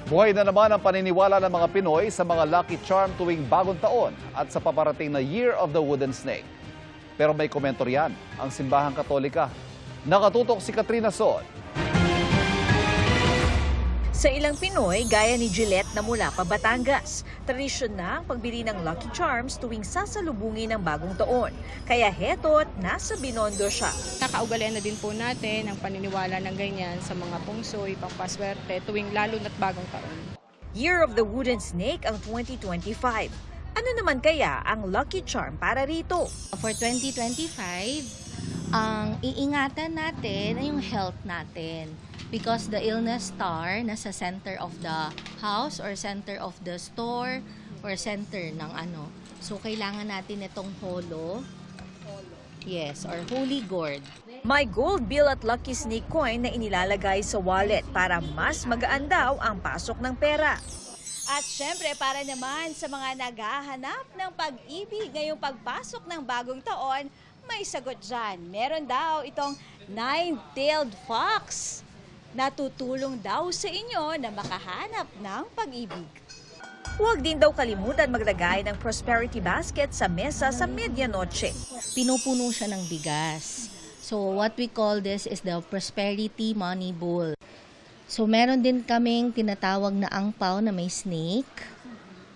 Buhay na naman ang paniniwala ng mga Pinoy sa mga lucky charm tuwing bagong taon at sa paparating na Year of the Wooden Snake. Pero may komento riyan ang Simbahang Katolika. Nakatutok si Katrina Son. Sa ilang Pinoy, gaya ni Gillette na mula pa Batangas, tradisyon na ang pagbili ng Lucky Charms tuwing sasalubungin ng bagong taon. Kaya heto't nasa Binondo siya. Nakaugalian na din po natin ang paniniwala ng ganyan sa mga pungsoy, pampaswerte tuwing lalo na't bagong taon. Year of the Wooden Snake ang 2025. Ano naman kaya ang Lucky Charm para rito? For 2025, ang iingatan natin ay yung health natin. Because the illness star nasa center of the house or center of the store or center ng ano. So, kailangan natin itong holo. Yes, or holy gourd. May gold bill at lucky snake coin na inilalagay sa wallet para mas magaan daw ang pasok ng pera. At syempre para naman sa mga naghahanap ng pag-ibig ngayong pagpasok ng bagong taon, may sagot dyan. Meron daw itong nine-tailed fox. Natutulong daw sa inyo na makahanap ng pag-ibig. Huwag din daw kalimutan maglagay ng prosperity basket sa mesa sa medianoche. Pinupuno siya ng bigas. So what we call this is the prosperity money bowl. So meron din kaming tinatawag na angpao na may snake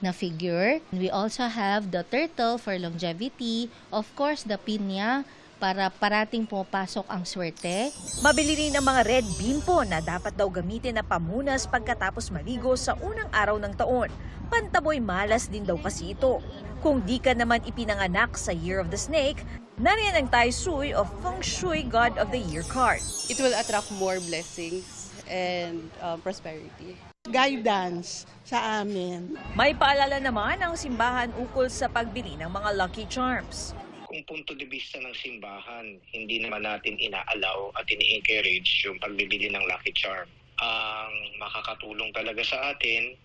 na figure. We also have the turtle for longevity. Of course, the pinya para parating pumapasok ang swerte. Mabili rin ang mga red bean po na dapat daw gamitin na pamunas pagkatapos maligo sa unang araw ng taon. Pantaboy malas din daw kasi ito. Kung di ka naman ipinanganak sa Year of the Snake, nariyan ang Tai Sui of Feng Shui God of the Year card. It will attract more blessings and prosperity. Guidance sa amin. May paalala naman ang simbahan ukol sa pagbili ng mga Lucky Charms. Kung punto de vista ng simbahan, hindi naman natin ina-allow at ini-encourage yung pagbibili ng Lucky Charm. Ang makakatulong talaga sa atin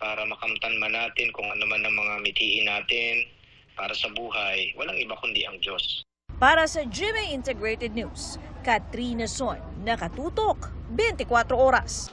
para makamtan man natin kung ano man ang mga mitiin natin para sa buhay, walang iba kundi ang Diyos. Para sa GMA Integrated News, Katrina Son, nakatutok 24 oras.